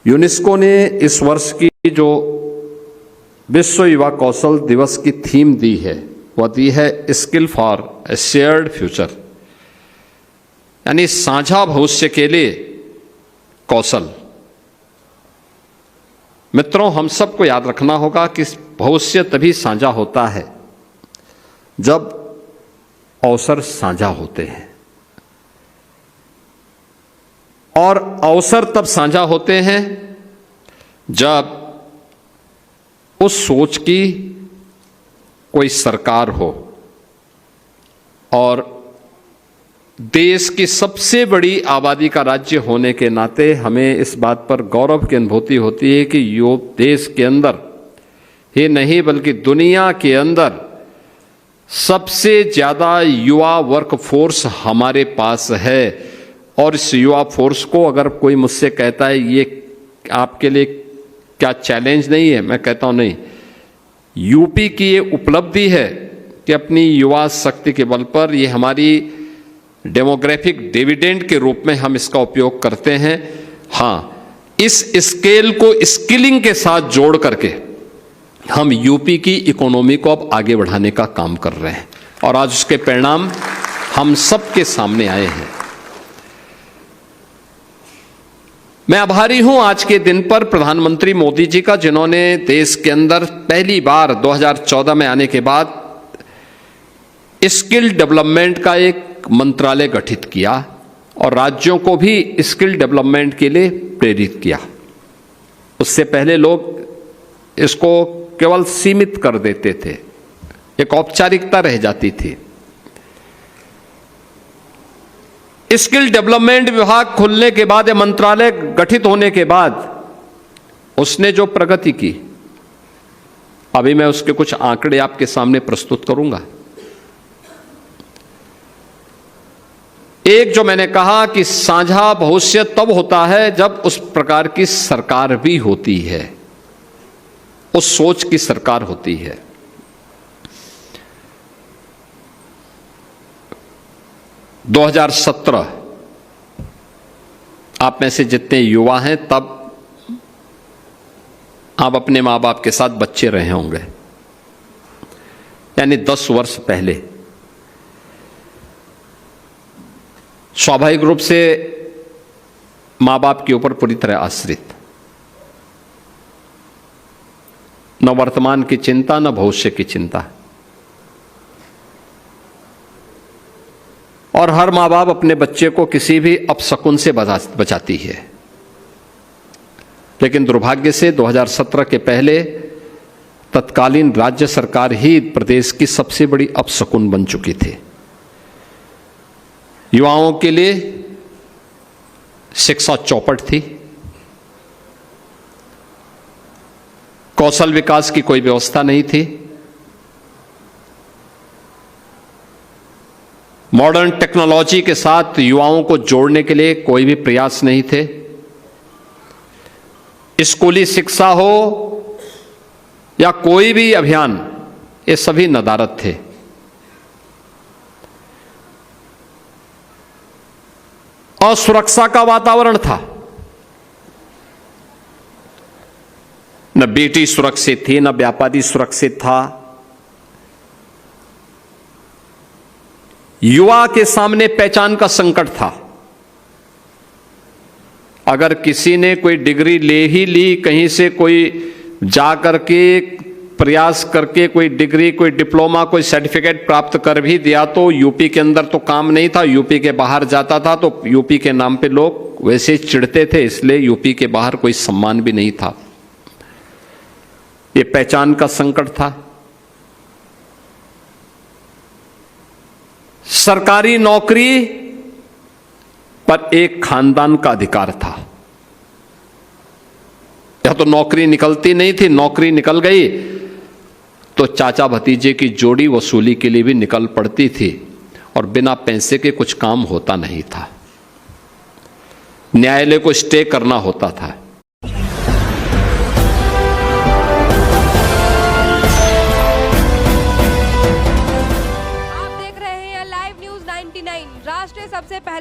UNESCO ने इस वर्ष की जो विश्व युवा कौशल दिवस की थीम दी है वह दी है skill for a shared future, यानी साझा भविष्य के लिए कौशल। मित्रों, हम सबको याद रखना होगा कि भविष्य तभी साझा होता है जब अवसर साझा होते हैं, और अवसर तब साझा होते हैं जब उस सोच की कोई सरकार हो और देश की सबसे बड़ी आबादी का राज्य होने के नाते हमें इस बात पर गौरव की अनुभूति होती है कि देश के अंदर ही नहीं बल्कि दुनिया के अंदर सबसे ज़्यादा युवा वर्क फोर्स हमारे पास है। और इस युवा फोर्स को अगर कोई मुझसे कहता है ये आपके लिए क्या चैलेंज नहीं है, मैं कहता हूँ नहीं, यूपी की ये उपलब्धि है कि अपनी युवा शक्ति के बल पर ये हमारी डेमोग्राफिक डिविडेंड के रूप में हम इसका उपयोग करते हैं। हाँ, इस स्केल को स्किलिंग के साथ जोड़ करके हम यूपी की इकोनॉमी को अब आगे बढ़ाने का काम कर रहे हैं और आज उसके परिणाम हम सबके सामने आए हैं। मैं आभारी हूं आज के दिन पर प्रधानमंत्री मोदी जी का, जिन्होंने देश के अंदर पहली बार 2014 में आने के बाद स्किल डेवलपमेंट का एक मंत्रालय गठित किया और राज्यों को भी स्किल डेवलपमेंट के लिए प्रेरित किया। उससे पहले लोग इसको केवल सीमित कर देते थे, एक औपचारिकता रह जाती थी। स्किल डेवलपमेंट विभाग खुलने के बाद, मंत्रालय गठित होने के बाद उसने जो प्रगति की, अभी मैं उसके कुछ आंकड़े आपके सामने प्रस्तुत करूंगा। एक, जो मैंने कहा कि साझा भविष्य तब होता है जब उस प्रकार की सरकार भी होती है, उस सोच की सरकार होती है। दो 2017 आप में से जितने युवा हैं तब आप अपने मां बाप के साथ बच्चे रहे होंगे, यानी 10 वर्ष पहले स्वाभाविक रूप से मां बाप के ऊपर पूरी तरह आश्रित, न वर्तमान की चिंता न भविष्य की चिंता। और हर मां बाप अपने बच्चे को किसी भी अपशकुन से बचाती है, लेकिन दुर्भाग्य से 2017 के पहले तत्कालीन राज्य सरकार ही प्रदेश की सबसे बड़ी अपशकुन बन चुकी थी। युवाओं के लिए शिक्षा चौपट थी, कौशल विकास की कोई व्यवस्था नहीं थी, मॉडर्न टेक्नोलॉजी के साथ युवाओं को जोड़ने के लिए कोई भी प्रयास नहीं थे। स्कूली शिक्षा हो या कोई भी अभियान, ये सभी नदारद थे। असुरक्षा का वातावरण था, न बेटी सुरक्षित थी, न व्यापारी सुरक्षित था। युवा के सामने पहचान का संकट था। अगर किसी ने कोई डिग्री ले ही ली, कहीं से कोई जा करके प्रयास करके कोई डिग्री, कोई डिप्लोमा, कोई सर्टिफिकेट प्राप्त कर भी दिया तो यूपी के अंदर तो काम नहीं था, यूपी के बाहर जाता था तो यूपी के नाम पे लोग वैसे ही चिढ़ते थे, इसलिए यूपी के बाहर कोई सम्मान भी नहीं था। ये पहचान का संकट था। सरकारी नौकरी पर एक खानदान का अधिकार था। या तो नौकरी निकलती नहीं थी, नौकरी निकल गई तो चाचा भतीजे की जोड़ी वसूली के लिए भी निकल पड़ती थी और बिना पैसे के कुछ काम होता नहीं था, न्यायालय को स्टे करना होता था। आप देख रहे हैं लाइव न्यूज 99, राष्ट्र सबसे पहले।